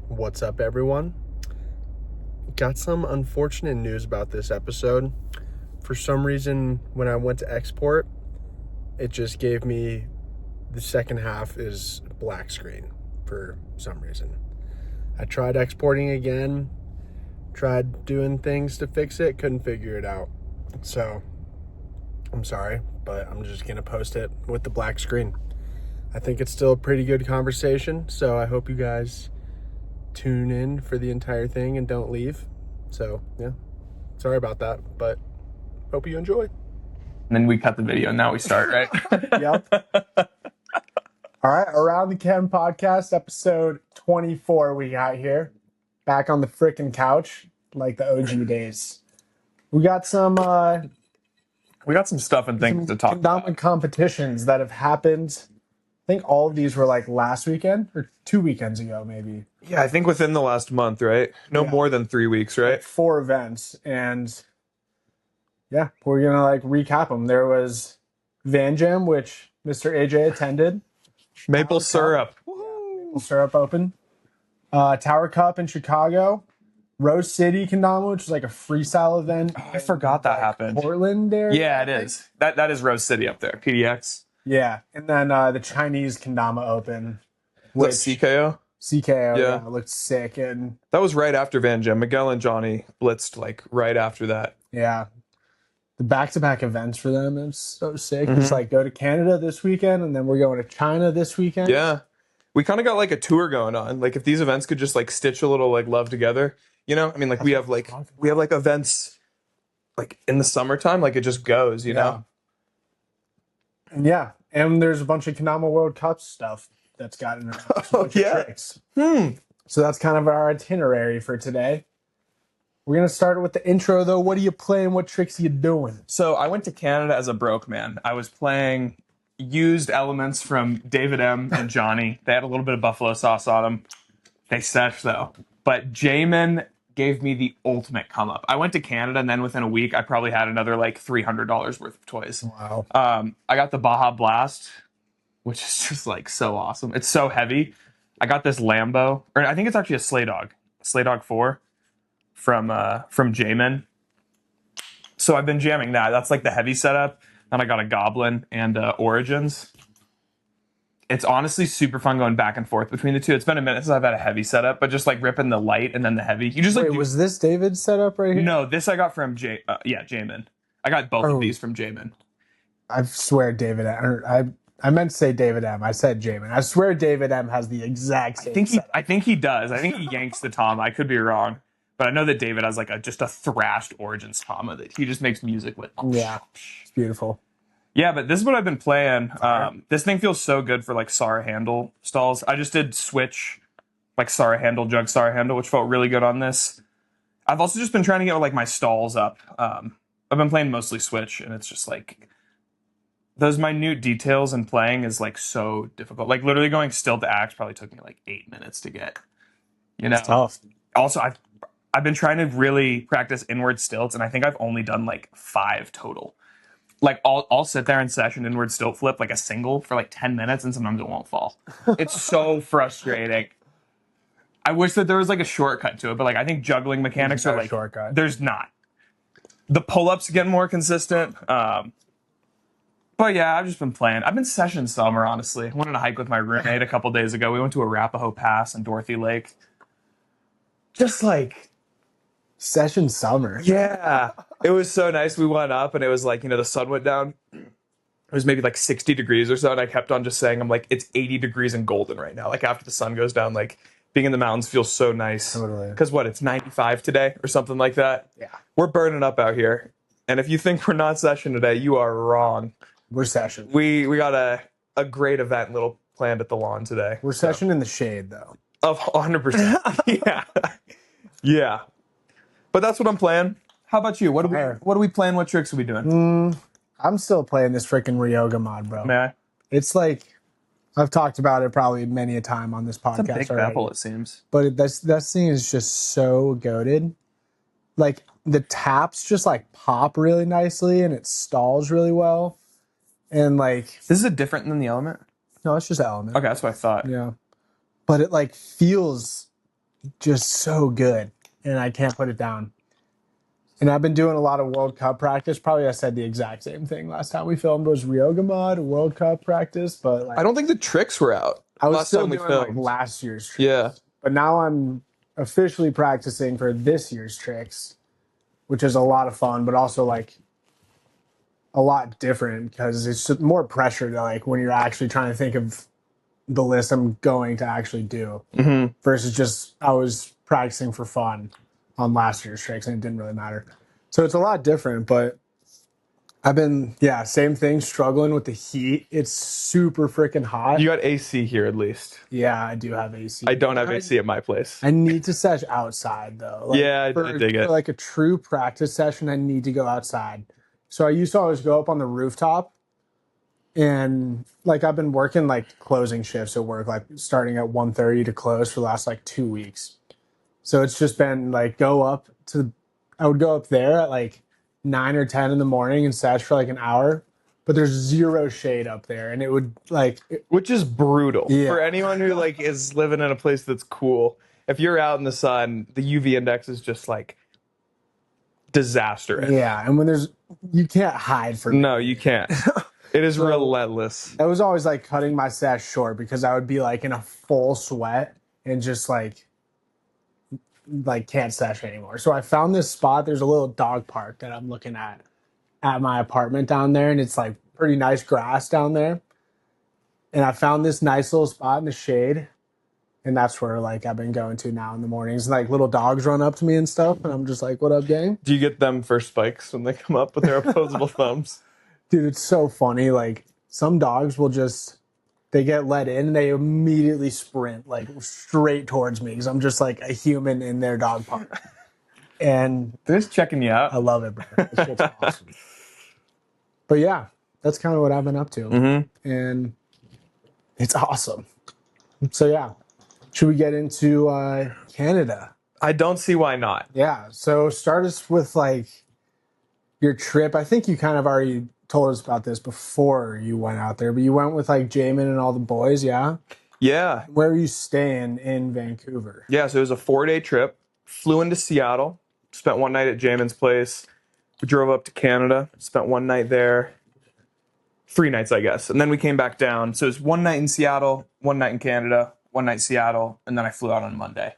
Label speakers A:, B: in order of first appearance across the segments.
A: What's up, everyone? Got some unfortunate news about this episode. For some reason, when I went to export, it just gave me the second half is black screen for some reason. I tried exporting again, tried doing things to fix it, couldn't figure it out. So, I'm sorry, but I'm just going to post it with the black screen. I think it's still a pretty good conversation, so I hope you guys tune in for the entire thing and don't leave. So, yeah, sorry about that, but hope you enjoy.
B: And then we cut the video and now we start, right?
A: Yep. All right, Around the Ken podcast, episode 24 we got here. Back on the frickin' couch, like the OG days. We got some
B: stuff and things to talk
A: Kendama
B: about.
A: competitions that have happened. I think all of these were like last weekend or 2 weekends ago, maybe.
B: Yeah, I think within the last month, right? No more than 3 weeks, right?
A: Like 4 events. And yeah, we're going to like recap them. There was Van Jam, which Mr. AJ attended.
B: Maple syrup.
A: Maple Syrup Open. Tower Cup in Chicago. Rose City Kendama, which is like a freestyle event.
B: Oh, I forgot that happened.
A: Portland there.
B: Yeah, it is. That is Rose City up there. PDX.
A: Yeah. And then the Chinese Kendama Open.
B: Which CKO?
A: CKO,
B: Yeah.
A: It looked sick. And
B: that was right after Van Jam. Miguel and Johnny blitzed like right after that.
A: Yeah. The back-to-back events for them is so sick. It's like go to Canada this weekend, and then we're going to China this weekend.
B: Yeah. We kind of got like a tour going on. Like if these events could just like stitch a little like love together, you know? I mean, like we have like events like in the summertime, like it just goes, you know?
A: Yeah. And there's a bunch of Kendama World Cup stuff that's gotten around. Tricks. So that's kind of our itinerary for today. We're going to start with the intro, though. What are you playing? What tricks are you doing?
B: So I went to Canada as a broke man. I was playing used elements from David M. and Johnny. They had a little bit of buffalo sauce on them. They sesh, though. But Jamin gave me the ultimate come up. I went to Canada, and then within a week, I probably had another like $300 worth of toys.
A: Wow.
B: I got the Baja Blast, which is just like so awesome. It's so heavy. I got this Lambo, or I think it's actually a Sleigh Dog 4 from Jamin. So I've been jamming that. That's like the heavy setup. Then I got a Goblin and Origins. It's honestly super fun going back and forth between the two. It's been a minute since I've had a heavy setup, but just like ripping the light and then the heavy. You just like
A: was this David's setup right here?
B: No, this I got from Jamin. I got both of these from Jamin.
A: I swear David I meant to say David M. I said Jamin. I swear David M. has the exact same setup.
B: I think he does. I think he yanks the tom. I could be wrong. But I know that David has like just a thrashed Origins Tama that he just makes music with.
A: Yeah, it's beautiful.
B: Yeah, but this is what I've been playing. This thing feels so good for like Sara handle stalls. I just did switch like Sara handle, jug Sara handle, which felt really good on this. I've also just been trying to get like my stalls up. I've been playing mostly switch, and it's just like those minute details in playing is like so difficult. Like literally going still to axe probably took me like 8 minutes to get. You know,
A: it's tough.
B: Also, I've been trying to really practice inward stilts, and I think I've only done like 5 total. Like I'll sit there and session inward stilt flip like a single for like 10 minutes, and sometimes it won't fall. It's so frustrating. I wish that there was like a shortcut to it, but like I think juggling mechanics are like
A: shortcut.
B: There's not. The pull-ups get more consistent. But yeah, I've just been playing. I've been session summer, honestly. I went on a hike with my roommate a couple days ago. We went to Arapahoe Pass and Dorothy Lake. Just like
A: session summer.
B: Yeah. It was so nice. We went up and it was like, you know, the sun went down. It was maybe like 60 degrees or so. And I kept on just saying, I'm like, it's 80 degrees and golden right now. Like after the sun goes down, like being in the mountains feels so nice.
A: Totally.
B: Because what, it's 95 today or something like that?
A: Yeah.
B: We're burning up out here. And if you think we're not session today, you are wrong.
A: We're session.
B: We got a great event little planned at the lawn today.
A: We're session in the shade, though.
B: Of 100%. Yeah. Yeah. But that's what I'm playing. How about you? What are we playing? What tricks are we doing?
A: I'm still playing this freaking Ryoga mod, bro.
B: May I?
A: It's like, I've talked about it probably many a time on this podcast.
B: It's a big pebble, it seems.
A: But that thing is just so goated. Like, the taps just like pop really nicely and it stalls really well. And like,
B: this is a different than the Element?
A: No, it's just Element.
B: Okay, that's what I thought.
A: Yeah. But it like feels just so good, and I can't put it down. And I've been doing a lot of World Cup practice. Probably I said the exact same thing last time we filmed was Ryoga World Cup practice, but like
B: I don't think the tricks were out
A: I was
B: last
A: still
B: time we
A: doing like
B: filmed.
A: last year's tricks.
B: Yeah.
A: But now I'm officially practicing for this year's tricks, which is a lot of fun, but also like a lot different because it's just more pressure to like when you're actually trying to think of the list I'm going to actually do versus just I was practicing for fun on last year's tricks and it didn't really matter. So it's a lot different, but I've been, yeah, same thing, struggling with the heat. It's super freaking hot.
B: You got AC here at least.
A: Yeah, I do have AC.
B: I don't have AC at my place.
A: I need to sesh outside though. Like,
B: Yeah, I dig it.
A: For like a true practice session, I need to go outside. So I used to always go up on the rooftop and like I've been working like closing shifts at work, like starting at 1:30 to close for the last like 2 weeks. So it's just been like I would go up there at like 9 or 10 in the morning and sesh for like an hour, but there's zero shade up there. And it would like,
B: Which is brutal
A: Yeah.
B: for anyone who like is living in a place that's cool. If you're out in the sun, the UV index is just like disastrous.
A: yeah. And when you can't hide from it.
B: No, you can't. It is relentless.
A: I was always like cutting my sesh short because I would be like in a full sweat and just like can't sesh anymore. So I found this spot. There's a little dog park that I'm looking at my apartment down there, and it's like pretty nice grass down there. And I found this nice little spot in the shade, and that's where like I've been going to now in the mornings. And, like little dogs run up to me and stuff, and I'm just like, "What up, gang?"
B: Do you get them for spikes when they come up with their opposable thumbs?
A: Dude, it's so funny. Like some dogs will they get let in and they immediately sprint like straight towards me because I'm just like a human in their dog park. And
B: They're just checking you out.
A: I love it, bro. This shit's awesome. But yeah, that's kind of what I've been up to. And it's awesome. So yeah, should we get into Canada?
B: I don't see why not.
A: Yeah. So start us with like your trip. I think you kind of already told us about this before you went out there, but you went with like Jamin and all the boys, yeah?
B: Yeah.
A: Where are you staying in Vancouver?
B: Yeah, so it was a 4-day trip. Flew into Seattle, spent one night at Jamin's place. We drove up to Canada, spent one night there. 3 nights, I guess. And then we came back down. So it was one night in Seattle, one night in Canada, one night in Seattle, and then I flew out on Monday.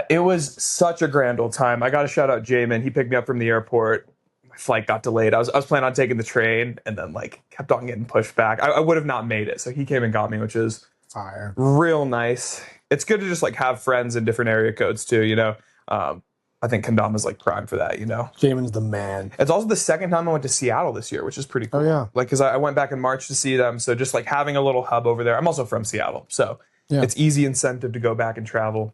B: It was such a grand old time. I got to shout out Jamin. He picked me up from the airport. My flight got delayed. I was planning on taking the train and then like kept on getting pushed back. I would have not made it. So he came and got me, which is
A: Fire.
B: real nice. It's good to just like have friends in different area codes too, you know. I think Kendama's like prime for that, you know.
A: Jamin's the man.
B: It's also the second time I went to Seattle this year, which is pretty cool.
A: Oh, yeah.
B: Like, because I went back in March to see them. So just like having a little hub over there. I'm also from Seattle. So it's easy incentive to go back and travel.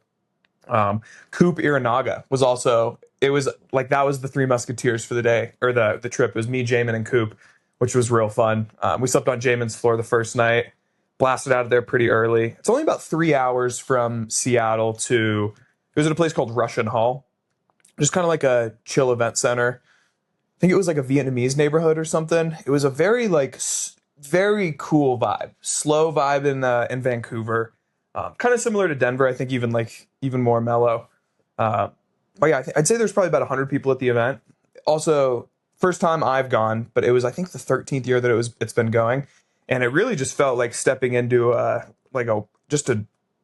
B: Coop Iranaga was also, it was like, that was the Three Musketeers for the day, or the trip. It was me, Jamin, and Coop, which was real fun. We slept on Jamin's floor the first night, blasted out of there pretty early. It's only about 3 hours from Seattle to, it was at a place called Russian Hall, just kind of like a chill event center. I think it was like a Vietnamese neighborhood or something. It was a very like, very cool vibe, slow vibe in Vancouver. Kind of similar to Denver, I think even more mellow. But yeah, I'd say there's probably about 100 people at the event. Also, first time I've gone, but it was I think the 13th year that it's been going, and it really just felt like stepping into a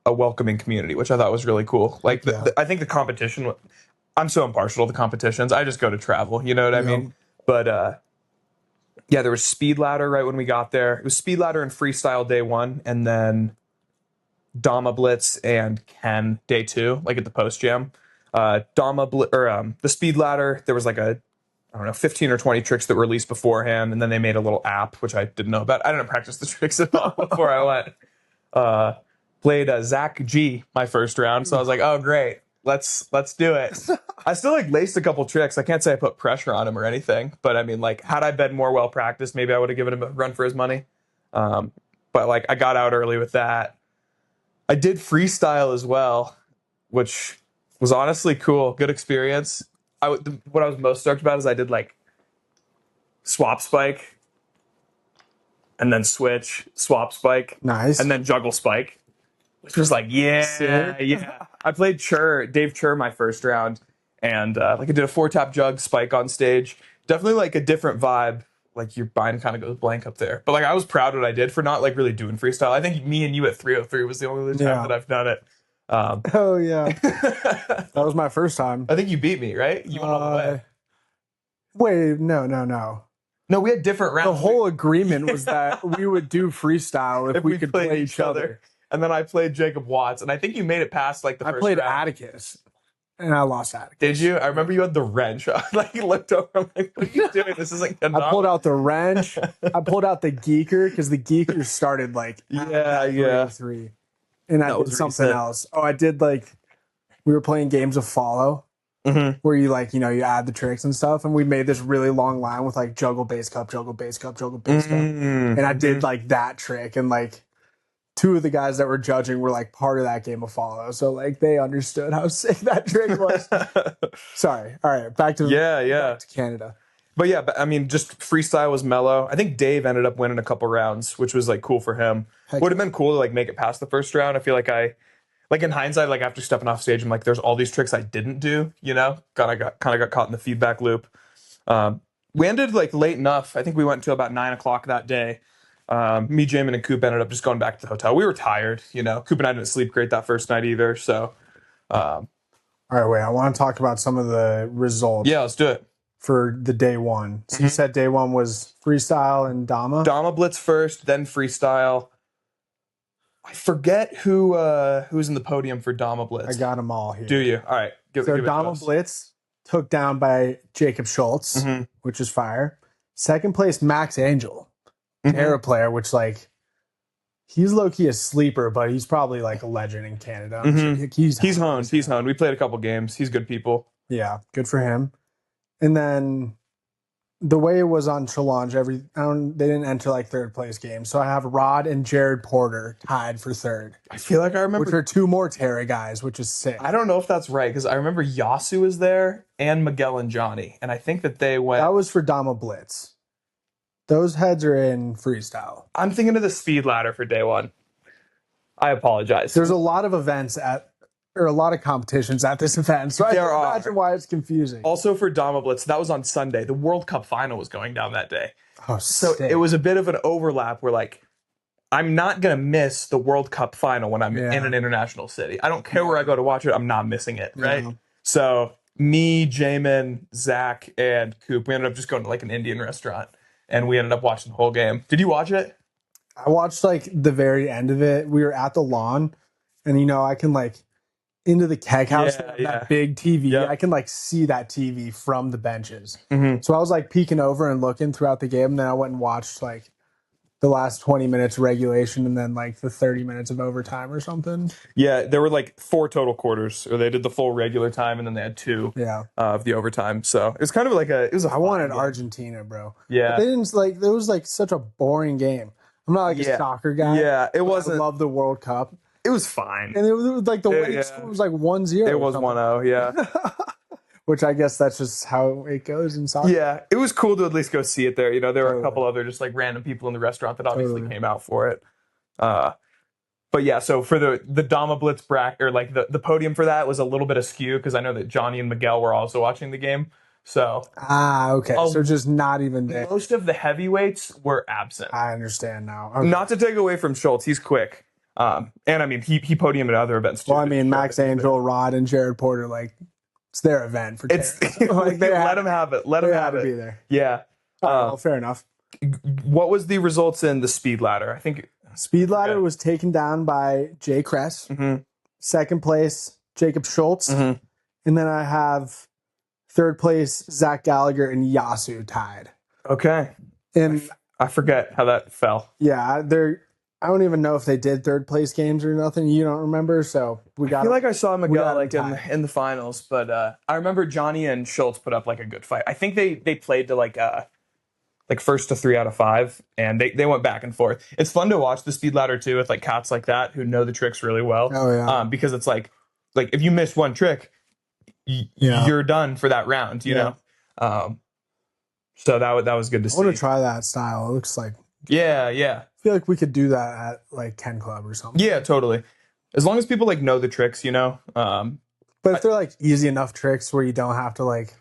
B: welcoming community, which I thought was really cool. Like I think the competition. I'm so impartial to the competitions. I just go to travel. You know what I mean? But yeah, there was speed ladder right when we got there. It was speed ladder and freestyle day 1, and then Dama Blitz and Ken day 2, like at the post jam. The speed ladder, there was like I don't know, 15 or 20 tricks that were released beforehand, and then they made a little app, which I didn't know about. I didn't practice the tricks at all before I went. Played Zach G my first round, so I was like, oh great, let's do it. I still like laced a couple tricks. I can't say I put pressure on him or anything, but I mean, like, had I been more well practiced, maybe I would have given him a run for his money. But like, I got out early with that. I did freestyle as well, which was honestly cool. Good experience. What I was most stoked about is I did like swap spike and then switch, swap spike,
A: Nice.
B: and then juggle spike. which was like, yeah,
C: Sick.
B: yeah. I played Dave Chur my first round, and like I did a 4-tap jug spike on stage. Definitely like a different vibe. Like your mind kind of goes blank up there. But like I was proud what I did for not like really doing freestyle. I think me and you at 303 was the only time
C: Yeah.
B: that I've done it.
C: Oh yeah,
B: I
C: that was my first time.
B: think you beat me, right? You went all the way.
C: Wait, no.
B: No, we had different
C: The
B: rounds.
C: whole agreement was that we would do freestyle if we could
B: played
C: play each other.
B: And then I played Jacob Watts, and I think you made it past like the
C: I
B: first
C: played
B: round.
C: Atticus, and I lost Atticus.
B: Did you? I remember you had the wrench. I like looked over. I'm like, what are you doing? This isn't good.
C: I pulled out the wrench. I pulled out the geeker because the geeker started like
B: Yeah.
C: 3, and I
B: That
C: did
B: was
C: something
B: recent.
C: else. Oh, I did like we were playing games of Follow.
B: Mhm.
C: Where you like, you add the tricks and stuff. And we made this really long line with like juggle base cup, juggle base cup, juggle base cup. And I did like that trick. And like 2 of the guys that were judging were like part of that game of Follow. So like they understood how sick that trick was. Sorry. All right. Back to back to Canada.
B: But yeah, I mean, just freestyle was mellow. I think Dave ended up winning a couple rounds, which was like cool for him.
C: Heck
B: Would have been cool to like make it past the first round. I feel like like in hindsight, like after stepping off stage, I'm like, there's all these tricks I didn't do, kind of got caught in the feedback loop. We ended like late enough. I think we went until about 9 o'clock that day. Me, Jamin, and Coop ended up just going back to the hotel. We were tired, Coop and I didn't sleep great that first night either. So,
C: All right, wait. I want to talk about some of the results
B: yeah, let's do it.
C: for the day one. So you said day one was freestyle and Dama.
B: Dama Blitz first, then freestyle. I forget who's in the podium for Dama Blitz.
C: I got them all here.
B: Do you? All right. Give it
C: Dama
B: to us.
C: Blitz took down by Jacob Schultz, which is fire. Second place, Max Angel, Terra player, which like he's low key a sleeper, but he's probably like a legend in Canada.
B: He's honed. He's honed. We played a couple games. He's good people.
C: Yeah, good for him. And then the way it was on Challenge, they didn't enter like third place games. So I have Rod and Jared Porter tied for third,
B: I feel like I remember.
C: which are 2 more Terra guys, which is sick.
B: I don't know if that's right because I remember Yasu was there and Miguel and Johnny, and I think that they went.
C: That was for Dama Blitz. Those heads are in freestyle.
B: I'm thinking of the speed ladder for day one. I apologize.
C: There's a lot of events or a lot of competitions at this event, so I
B: There
C: can
B: are.
C: imagine why it's confusing.
B: Also for Dama Blitz, that was on Sunday. The World Cup final was going down that day.
C: Oh,
B: So
C: sick.
B: it was a bit of an overlap where like I'm not gonna miss the World Cup final when I'm
C: Yeah.
B: in an international city. I don't care where I go to watch it, I'm not missing it, right?
C: Yeah.
B: So me, Jamin, Zach, and Coop, we ended up just going to like an Indian restaurant and we ended up watching the whole game. Did you watch it?
C: I watched like the very end of it. We were at the lawn, and I can like into the keg house,
B: Yeah,
C: they have
B: yeah.
C: that big TV.
B: Yep.
C: I can like see that TV from the benches.
B: Mhm.
C: So I was like peeking over and looking throughout the game. And then I went and watched like the last 20 minutes regulation and then like the 30 minutes of overtime or something.
B: Yeah, there were like 4 total quarters, or they did the full regular time and then they had 2
C: Yeah.
B: of the overtime. So it was kind of like it was a
C: I wanted
B: fun game.
C: Argentina, bro.
B: Yeah.
C: But they didn't like, it was like such a boring game. I'm not like a
B: Yeah.
C: soccer guy.
B: Yeah, it
C: but
B: wasn't.
C: I love the World Cup.
B: It was fine.
C: And it was like the
B: Yeah,
C: winning
B: yeah.
C: score was like 1-0.
B: It
C: or
B: was
C: something.
B: 1-0, yeah.
C: Which I guess that's just how it goes in soccer.
B: Yeah, it was cool to at least go see it there. There were a
C: Totally.
B: couple other just like random people in the restaurant that obviously
C: Totally.
B: came out for it. But yeah, so for the Dama Blitz bracket, or like the podium for that was a little bit askew because I know that Johnny and Miguel were also watching the game. So
C: Okay.
B: Oh,
C: So just not even there.
B: most of the heavyweights were absent.
C: I understand now. Okay.
B: Not to take away from Schultz, he's quick. And I mean, he podiumed at other events too.
C: Well, I mean, Max Angel, Rod, and Jared Porter, like, it's their event for
B: It's
C: Terrence. Like, they
B: let
C: had-
B: him have it. Let him
C: they
B: have
C: had to be
B: it.
C: there.
B: Yeah.
C: Well, fair enough.
B: What was the results in the speed ladder? I think.
C: Speed ladder
B: Okay.
C: was taken down by Jay Kress.
B: Mhm.
C: Second place, Jacob Schultz.
B: Mhm.
C: And then I have third place, Zach Gallagher and Yasu tied.
B: Okay.
C: And
B: I forget how that fell.
C: yeah, I don't even know if they did third place games or nothing. You don't remember, so we got.
B: I feel like I saw
C: got
B: Miguel
C: him
B: like
C: tied.
B: in the finals, but I remember Johnny and Schultz put up like a good fight. I think they played to like first to 3 out of 5, and they went back and forth. It's fun to watch the speed ladder too with like cats like that who know the tricks really well.
C: Oh yeah.
B: Because it's like if you miss one trick,
C: Yeah.
B: you're done for that round. You
C: Yeah.
B: know. So that was good to
C: I
B: see.
C: want to try that style. It looks like.
B: Yeah.
C: I feel like we could do that at like Ken Club or something.
B: Yeah, totally. as long as people like know the tricks, you know.
C: But if they're like easy enough tricks where you don't have to like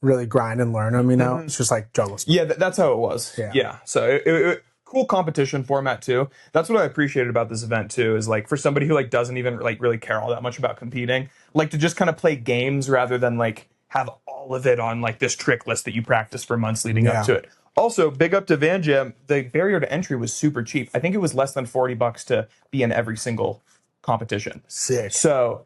C: really grind and learn them, you know, it's just like juggle stuff.
B: Yeah, that's how it was. Yeah. So cool competition format too. That's what I appreciated about this event too. Is like for somebody who like doesn't even like really care all that much about competing, like to just kind of play games rather than like have all of it on like this trick list that you practice for months leading up to it. Also, big up to Van Jam. The barrier to entry was super cheap. I think it was less than $40 to be in every single competition.
C: Sick.
B: So,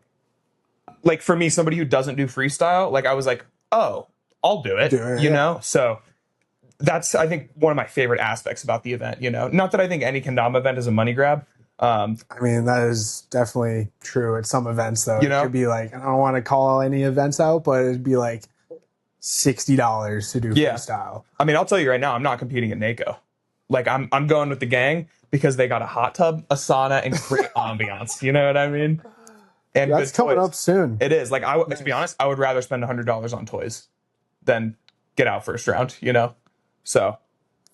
B: like for me, somebody who doesn't do freestyle, like I was like, oh, I'll do it. You know? So that's, I think, one of my favorite aspects about the event, you know? Not that I think any Kendama event is a money grab.
C: I mean, that is definitely true at some events, though.
B: You know?
C: It could be like, I don't want to call any events out, but it'd be like $60 to do freestyle.
B: I mean, I'll tell you right now, I'm not competing at NACO. Like, I'm going with the gang because they got a hot tub, a sauna, and great ambiance. You know what I mean? And
C: that's coming up soon.
B: It is. Like, to be honest, I would rather spend $100 on toys than get out first round, you know? So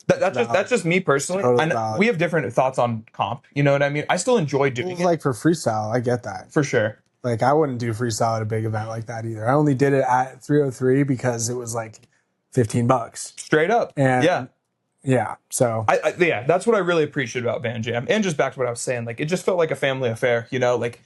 B: that's just me personally. Totally we have different thoughts on comp. You know what I mean? I still enjoy doing it.
C: Like for freestyle, I get that.
B: For sure.
C: Like I wouldn't do freestyle at a big event like that either. I only did it at 303 because it was like $15.
B: Straight up.
C: And yeah. So
B: yeah, that's what I really appreciate about Van Jam. And just back to what I was saying, like it just felt like a family affair, you know, like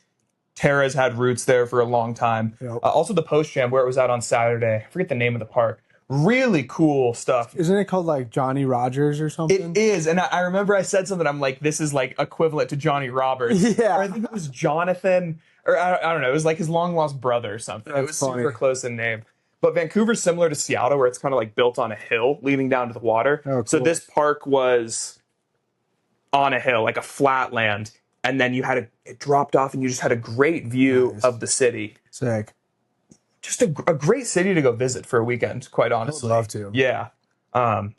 B: Tara's had roots there for a long time. Yep. Also the post jam where it was out on Saturday. I forget the name of the park. Really cool stuff.
C: Isn't it called like Johnny Rogers or something?
B: It is. And I remember I said something. I'm like, this is like equivalent to Johnny Roberts.
C: Yeah.
B: Or I think it was Jonathan, or I don't know. It was like his long lost brother or something. It was funny. Super close in name. But Vancouver's similar to Seattle where it's kind of like built on a hill leading down to the water. Oh, cool. So this park was on a hill, like a flat land. And then it dropped off and you just had a great view of the city.
C: Sick.
B: Just a great city to go visit for a weekend, quite honestly.
C: I would love to.
B: Yeah. I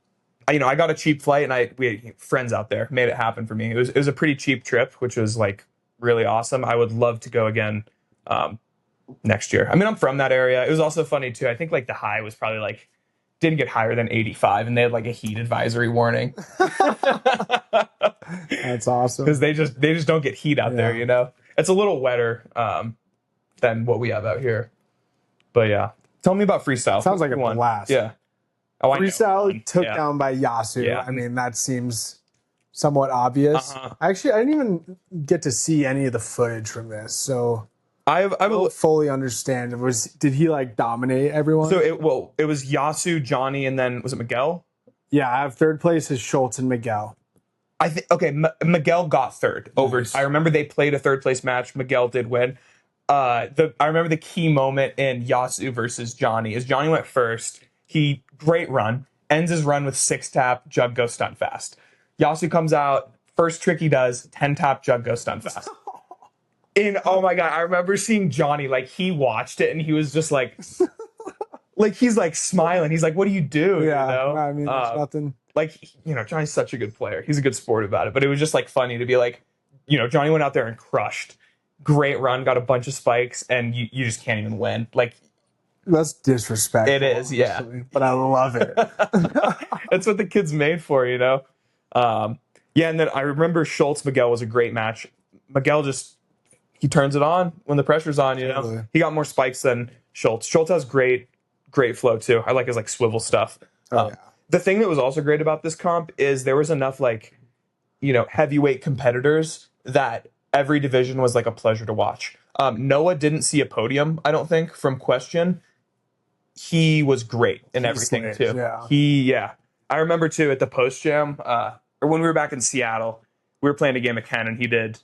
B: got a cheap flight and we had friends out there, made it happen for me. It was a pretty cheap trip, which was like really awesome. I would love to go again next year. I mean, I'm from that area. It was also funny too. I think like the high was probably like, didn't get higher than 85 and they had like a heat advisory warning.
C: That's awesome.
B: Because they just don't get heat out there, you know? It's a little wetter than what we have out here. But yeah, tell me about freestyle.
C: Sounds like a blast.
B: Yeah.
C: Oh, freestyle took down by Yasu. Yeah. I mean, that seems somewhat obvious. Actually, I didn't even get to see any of the footage from this, so I don't fully understand. Did he like dominate everyone?
B: So it was Yasu, Johnny, and then was it Miguel?
C: Yeah, I have third place is Schultz and Miguel.
B: I think Miguel got third over. I remember they played a third place match. Miguel did win. I remember the key moment in Yasu versus Johnny is Johnny went first. Great run, ends his run with 6-tap, jug go stunt fast. Yasu comes out, first trick he does, 10-tap, jug go stunt fast. Oh my God, I remember seeing Johnny, like he watched it and he was just like, like he's like smiling. He's like, what do you do?
C: Yeah,
B: you know?
C: I mean, there's nothing.
B: Like, you know, Johnny's such a good player. He's a good sport about it, but it was just like funny to be like, you know, Johnny went out there and crushed. Great run, got a bunch of spikes, and you just can't even win. Like
C: that's disrespectful.
B: It is, yeah.
C: But I love it.
B: That's what the kid's made for, you know. Yeah, and then I remember Schultz Miguel was a great match. Miguel he turns it on when the pressure's on, you know. Totally. He got more spikes than Schultz. Schultz has great flow too. I like his like swivel stuff. Yeah. The thing that was also great about this comp is there was enough like, you know, heavyweight competitors that every division was like a pleasure to watch. Noah didn't see a podium, I don't think, from Question. He was great in everything too. Yeah. I remember too at the post jam, or when we were back in Seattle, we were playing a game of Ken and he did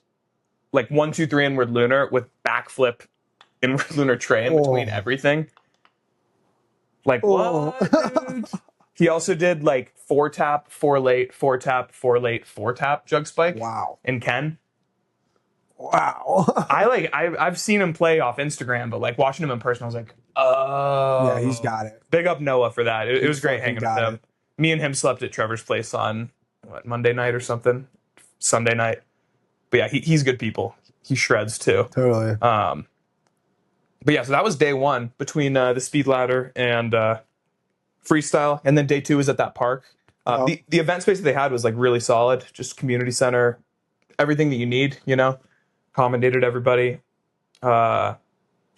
B: like 1, 2, 3 inward lunar with backflip inward lunar tray in between everything. Like what, dude? He also did like 4-tap, 4 late, 4-tap, 4 late, 4-tap jug spike.
C: Wow.
B: In Ken.
C: Wow.
B: I've seen him play off Instagram, but like watching him in person, I was like, oh.
C: Yeah, he's got it.
B: Big up Noah for that. It was great hanging with him. Me and him slept at Trevor's place on Monday night or something, Sunday night. But yeah, he's good people. He shreds too.
C: Totally.
B: But yeah, so that was day one between the speed ladder and freestyle, and then day two was at that park. The event space that they had was like really solid, just community center, everything that you need, you know. accommodated everybody.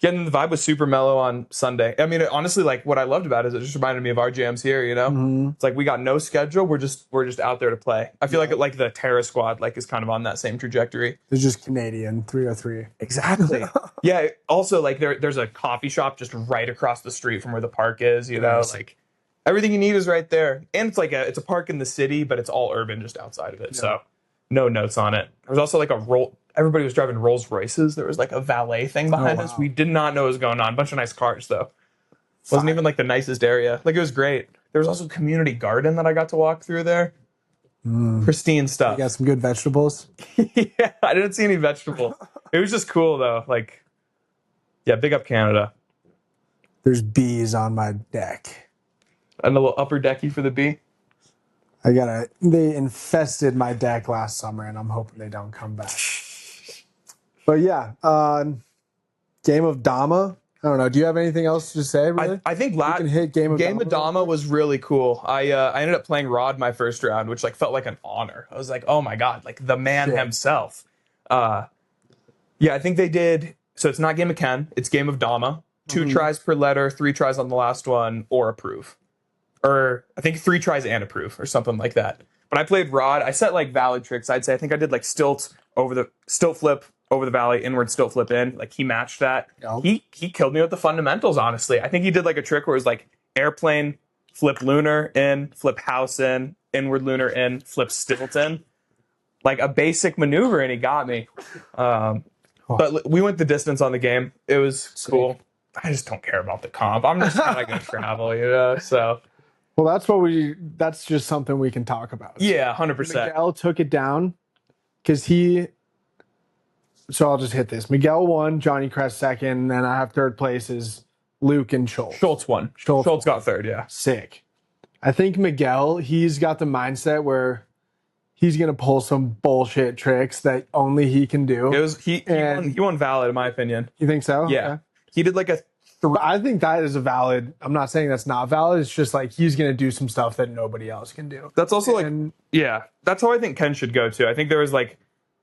B: Getting the vibe was super mellow on Sunday. I mean, honestly, like what I loved about it is it just reminded me of our jams here. You know,
C: Mm-hmm.
B: it's like we got no schedule. We're just out there to play. I feel like the Terra squad like is kind of on that same trajectory.
C: It's just Canadian 303.
B: Exactly. Yeah. Also, like there's a coffee shop just right across the street from where the park is. You know,
C: Nice.
B: like everything you need is right there, and it's a park in the city, but it's all urban just outside of it.
C: Yeah.
B: So no notes on it. There was also like everybody was driving Rolls Royces. There was like a valet thing behind us.
C: wow.
B: We did not know what was going on. Bunch of nice cars though. Wasn't even like the nicest area. Like it was great. There was also a community garden that I got to walk through there. Pristine
C: You
B: stuff.
C: got some good vegetables.
B: Yeah, I didn't see any vegetables. It was just cool though. Like, yeah, big up Canada.
C: There's bees on my deck.
B: And a little upper decky for the bee.
C: They infested my deck last summer, and I'm hoping they don't come back. But yeah, game of Dama. I don't know. Do you have anything else to say? Really?
B: I think
C: We can hit game of Dama.
B: Dama was really cool. I ended up playing Rod my first round, which like felt like an honor. I was like, oh my god, like the man
C: Shit.
B: himself. Yeah, I think they did. So it's not game of Ken, it's game of Dama. 2 tries per letter, 3 tries on the last one, or approve. Or I think 3 tries and approve, or something like that. But I played Rod. I set like valid tricks. I'd say I think I did like stilt flip over the valley, inward stilt flip in. Like he matched that.
C: Yep.
B: He killed me with the fundamentals. Honestly, I think he did like a trick where it was like airplane, flip lunar in, flip house in, inward lunar in, flip stilt in, like a basic maneuver, and he got me. But we went the distance on the game. It was cool. I just don't care about the comp. I'm just kind of gonna travel, you know. So
C: Well, that's just something we can talk about.
B: yeah, 100%.
C: Miguel took it down because so I'll just hit this. Miguel won, Johnny Crest second, and then I have third place is Luke and Schultz.
B: Schultz won. Schultz got third. Yeah.
C: Sick. I think Miguel, he's got the mindset where he's gonna pull some bullshit tricks that only he can do.
B: It was he won valid in my opinion.
C: You think so?
B: Yeah.
C: Okay.
B: He did like a
C: I think that is a valid. I'm not saying that's not valid. It's just like he's gonna do some stuff that nobody else can do.
B: That's also
C: And-
B: yeah. That's how I think Ken should go too. I think there was like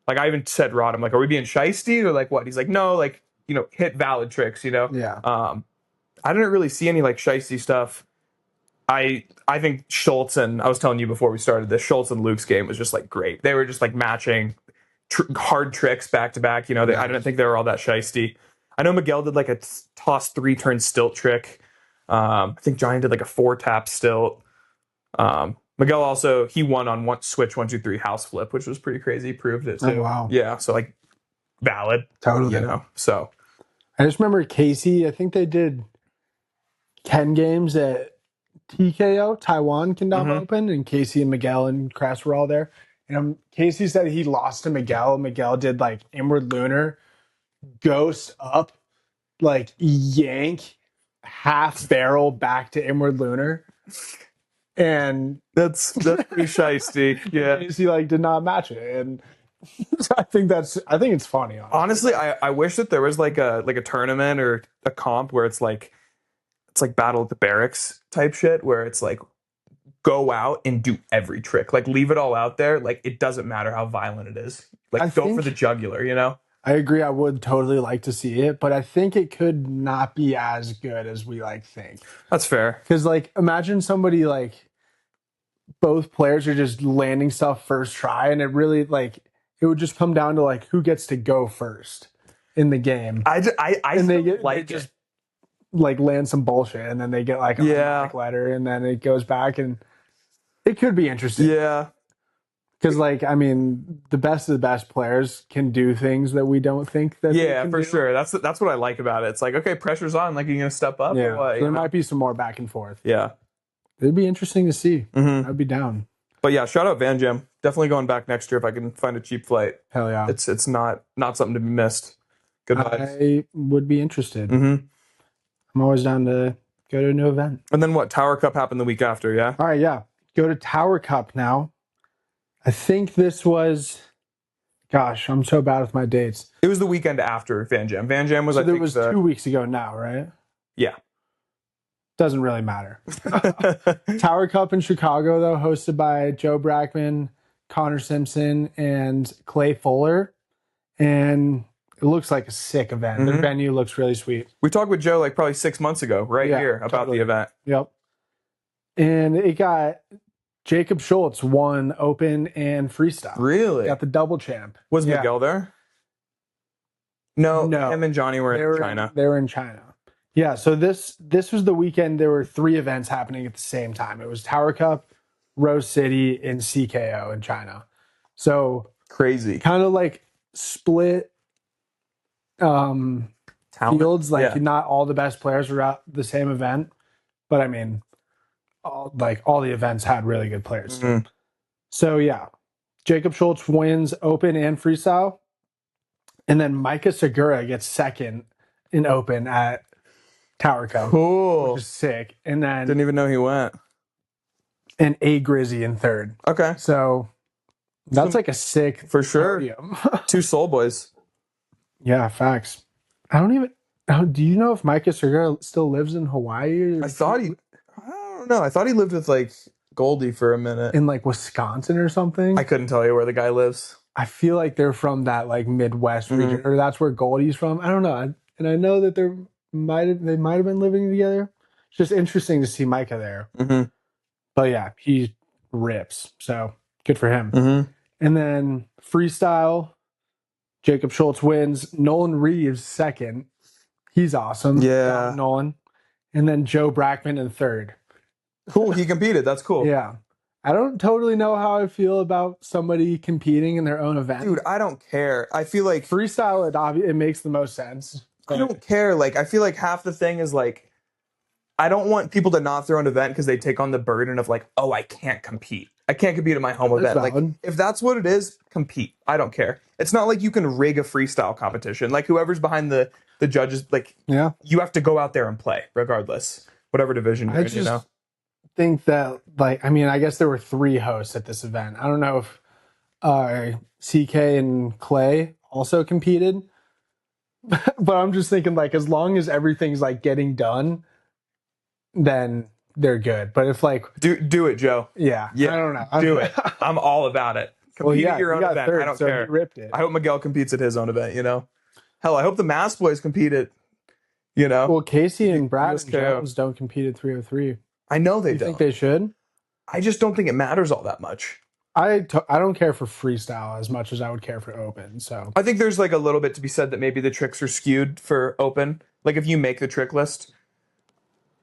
B: I even said Rod, I'm like, are we being shiesty or like what? He's like, no, like, you know, hit valid tricks, you know?
C: Yeah.
B: I didn't really see any like shiesty stuff. I think Schultz, and I was telling you before we started this, Schultz and Luke's game was just like great. They were just like matching hard tricks back to back. You know, I didn't think they were all that shiesty. I know Miguel did like a toss 3-turn stilt trick. I think Johnny did like a 4-tap stilt. Miguel also, he won on one switch 1 2 3 house flip, which was pretty crazy. He proved it too.
C: Oh, wow.
B: Yeah, so like valid.
C: Totally.
B: You know, so
C: I just remember Casey. I think they did 10 games at TKO, Taiwan Kendama Open, and Casey and Miguel and Crass were all there. And Casey said he lost to Miguel. Miguel did like inward lunar, ghost up, like yank, half barrel back to inward lunar. And
B: that's pretty shiesty. Yeah.
C: Casey like did not match it. And so I think it's funny.
B: Honestly, I wish that there was like a tournament or a comp where it's like Battle at the Barracks type shit, where it's like go out and do every trick, like leave it all out there, like it doesn't matter how violent it is, like go for the jugular, you know.
C: I agree. I would totally like to see it, but I think it could not be as good as we like think.
B: That's fair.
C: Because like imagine somebody like both players are just landing stuff first try, and it really like it would just come down to like who gets to go first in the game.
B: And
C: they just like land some bullshit, and then they get like a black letter, and then it goes back, and it could be interesting.
B: Yeah.
C: Because, like, I mean, the best of the best players can do things that we don't think that they can
B: for
C: do.
B: sure. That's what I like about it. It's like, okay, pressure's on. Like, are you going to step up?
C: Yeah,
B: or what?
C: there might be some more back and forth.
B: Yeah.
C: It'd be interesting to see.
B: Mm-hmm.
C: I'd be down.
B: But yeah, shout out Van Jam. Definitely going back next year if I can find a cheap flight.
C: Hell yeah.
B: It's not something to be missed. Good vibes.
C: I would be interested.
B: Mm-hmm.
C: I'm always down to go to a new event.
B: And then what? Tower Cup happened the week after, yeah?
C: All right, yeah. Go to Tower Cup now. I think this was, gosh, I'm so bad with my dates.
B: It was the weekend after Van Jam. Van Jam was,
C: So
B: I
C: there
B: think,
C: was 2 weeks ago now, right?
B: Yeah.
C: Doesn't really matter. Tower Cup in Chicago, though, hosted by Joe Brackman, Connor Simpson, and Clay Fuller. and it looks like a sick event. Their venue looks really sweet.
B: We talked with Joe like probably 6 months ago, right
C: Yeah,
B: here, about
C: totally.
B: the event.
C: Yep. And it got Jacob Schultz won open and freestyle.
B: Really?
C: Got the double champ.
B: Was
C: Yeah.
B: Miguel there? No,
C: No.
B: him and Johnny were in China.
C: They were in China. Yeah, so this was the weekend. There were 3 events happening at the same time. It was Tower Cup, Rose City, and CKO in China. So
B: Crazy.
C: kind of like split
B: Talent.
C: fields. Like
B: Yeah.
C: not all the best players were at the same event, but I mean, all the events had really good players.
B: Mhm.
C: So yeah, Jacob Schultz wins open and freestyle, and then Micah Segura gets second in open at Tower Cup,
B: Cool.
C: which is sick. And then
B: Didn't even know he went.
C: and A Grizzy in third.
B: Okay.
C: So that's like a sick
B: For sure.
C: podium.
B: 2 Soul Boys.
C: Yeah, facts. I don't even. Do you know if Micah Segura still lives in Hawaii?
B: I don't know. I thought he lived with like Goldie for a minute.
C: in like Wisconsin or something.
B: I couldn't tell you where the guy lives.
C: I feel like they're from that like Midwest region,
B: Mm-hmm.
C: or that's where Goldie's from. I don't know, and I know that they might have been living together. It's just interesting to see Micah there.
B: Mm-hmm.
C: But yeah, he rips. So good for him.
B: Mm-hmm.
C: And then freestyle, Jacob Schultz wins. Nolan Reeves second. He's awesome.
B: Yeah.
C: Nolan. And then Joe Brackman in third.
B: Cool. He competed. That's cool.
C: Yeah. I don't totally know how I feel about somebody competing in their own event.
B: Dude, I don't care. I feel like
C: Freestyle, it makes the most sense.
B: I don't care. Like, I feel like half the thing is like, I don't want people to not throw an event because they take on the burden of like, oh, I can't compete. I can't compete at my home event. Like,
C: valid.
B: if that's what it is, compete. I don't care. It's not like you can rig a freestyle competition. Like, whoever's behind the judges, like,
C: Yeah.
B: you have to go out there and play regardless, whatever division you're in, you know?
C: Think that, like, I mean, I guess there were 3 hosts at this event. I don't know if CK and Clay also competed, but I'm just thinking, like, as long as everything's like getting done, then they're good. But if like,
B: Do it, Joe.
C: yeah,
B: Yeah,
C: I don't know,
B: Do it. I'm all about it. Compete at your own
C: you got
B: event.
C: third,
B: I don't
C: so
B: care.
C: he ripped it.
B: I hope Miguel competes at his own event, you know? Hell, I hope the Mass Boys compete at, you know?
C: Well, Casey and Brad
B: USKO.
C: Jones don't compete at 303.
B: I know they
C: You
B: don't.
C: think they should?
B: I just don't think it matters all that much.
C: I don't care for freestyle as much as I would care for open. So
B: I think there's like a little bit to be said that maybe the tricks are skewed for open. Like if you make the trick list,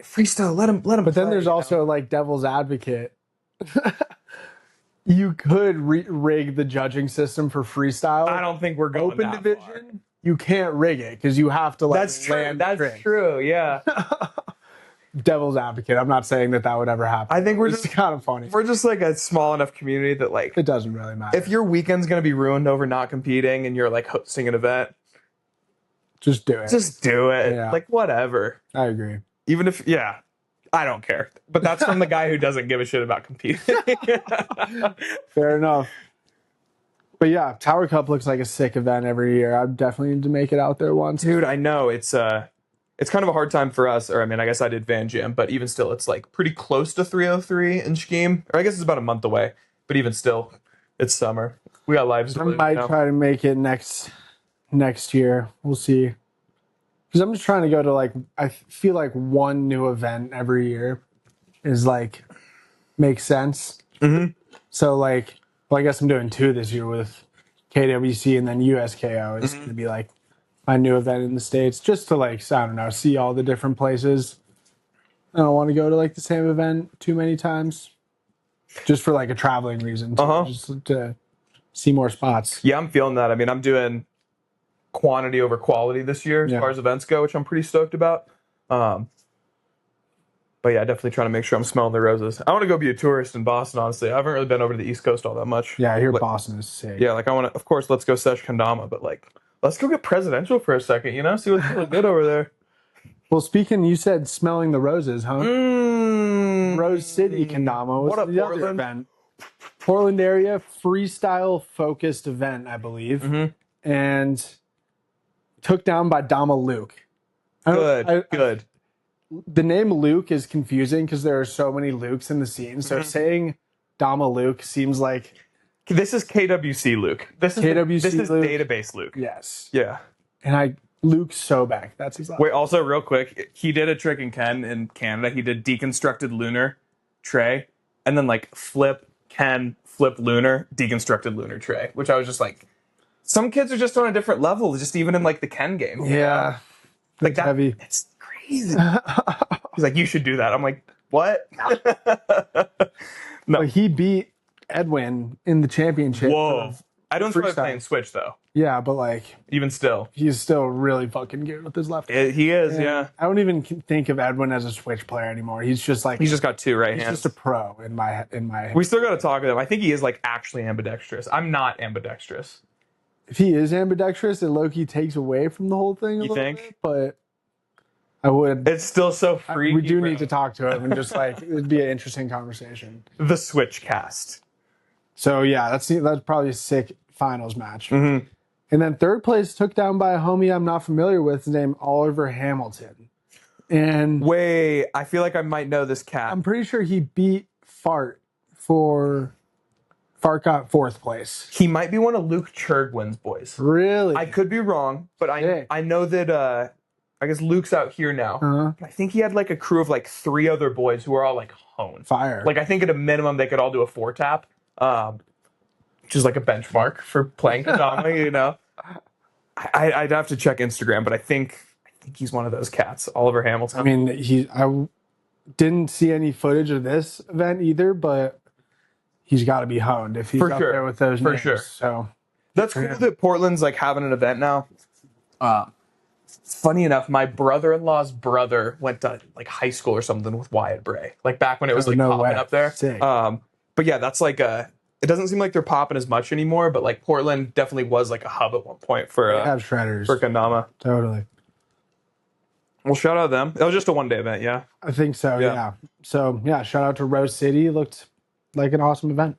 B: freestyle, let him.
C: But then there's also like devil's advocate. You could rig the judging system for freestyle.
B: I don't think we're going
C: open
B: that
C: division.
B: far.
C: You can't rig it because you have to like
B: That's true.
C: land
B: That's
C: tricks.
B: true. Yeah.
C: Devil's advocate. I'm not saying that would ever happen.
B: I think we're
C: it's
B: just
C: kind of funny.
B: We're just like a small enough community that like
C: It doesn't really matter.
B: if your weekend's gonna be ruined over not competing and you're like hosting an event,
C: just do it.
B: just do it.
C: Yeah.
B: Like whatever.
C: I agree.
B: Even if I don't care. But that's from the guy who doesn't give a shit about competing.
C: Fair enough. But yeah, Tower Cup looks like a sick event every year. I definitely need to make it out there once.
B: Dude, I know it's kind of a hard time for us, or I mean, I guess I did Van Jam, but even still, it's like pretty close to 303 in Scheme, or I guess it's about a month away. But even still, it's summer. We got lives to
C: I
B: live,
C: might
B: you know?
C: try to make it next year. We'll see. Because I'm just trying to go to like, I feel like one new event every year is like makes sense.
B: Mhm.
C: So like, well, I guess I'm doing 2 this year with KWC and then USKO. It's going to be like my new event in the States, just to like, I don't know, see all the different places. I don't want to go to like the same event too many times, just for like a traveling reason, too, just to see more spots.
B: Yeah, I'm feeling that. I mean, I'm doing quantity over quality this year as far as events go, which I'm pretty stoked about. But yeah, definitely trying to make sure I'm smelling the roses. I want to go be a tourist in Boston, honestly. I haven't really been over to the East Coast all that much.
C: Yeah, I hear
B: Like,
C: Boston is sick.
B: yeah, like I want to, of course, let's go sesh Kendama, but like, let's go get presidential for a second, you know? See what's really good over there.
C: Well, speaking, you said smelling the roses, huh? Rose City Kendama.
B: What up,
C: the other
B: Portland?
C: event? Portland area freestyle focused event, I believe, and took down by Dama Luke.
B: Good.
C: The name Luke is confusing because there are so many Lukes in the scene. So saying Dama Luke seems like
B: This is KWC Luke. This is
C: Luke.
B: database Luke.
C: Yes.
B: Yeah.
C: And Luke Sobek. That's his last
B: Wait, also real quick, he did a trick in Canada. He did deconstructed lunar tray, and then like flip lunar, deconstructed lunar tray, which I was just like, some kids are just on a different level, just even in like the Ken game.
C: Yeah.
B: Like that,
C: heavy.
B: it's crazy. He's like, you should do that. I'm like, what? No.
C: But he beat Edwin in the championship.
B: Whoa. I don't
C: freestyle.
B: start playing Switch though.
C: Yeah, but like
B: Even still,
C: he's still really fucking good with his left.
B: he is. Yeah.
C: I don't even think of Edwin as a Switch player anymore. He's just like
B: He's just got two right
C: he's
B: hands.
C: just a pro in my.
B: We still got to talk to him. I think he is like actually ambidextrous. I'm not ambidextrous.
C: If he is ambidextrous, it low-key takes away from the whole thing.
B: You think?
C: Bit, but I would.
B: It's still so freaky.
C: We do need to talk to him and just like it'd be an interesting conversation.
B: The Switch cast.
C: So yeah, that's probably a sick finals match.
B: Mm-hmm.
C: And then third place took down by a homie I'm not familiar with named Oliver Hamilton. And
B: wait, I feel like I might know this cat.
C: I'm pretty sure he beat Fart got fourth place.
B: He might be one of Luke Churgwin's boys.
C: Really?
B: I could be wrong, but I know that I guess Luke's out here now.
C: Uh-huh.
B: I think he had like a crew of like 3 other boys who were all like honed.
C: Fire.
B: Like I think at a minimum they could all do a 4-tap, which is like a benchmark for playing Kendama, you know. I'd have to check Instagram, but I think he's one of those cats, Oliver Hamilton.
C: I mean, I didn't see any footage of this event either, but he's got to be honed if he's
B: For
C: up
B: sure.
C: there with those
B: For
C: names.
B: sure.
C: So
B: that's cool that Portland's like having an event now. Funny enough, my brother-in-law's brother went to like high school or something with Wyatt Bray, like back when it was like popping up there.
C: Sick.
B: But yeah, that's like it doesn't seem like they're popping as much anymore, but like Portland definitely was like a hub at one point for
C: have shredders
B: for Kendama.
C: Totally.
B: Well, shout out them. It was just a 1-day event, yeah.
C: I think so. Yeah. So yeah, shout out to Rose City. Looked like an awesome event.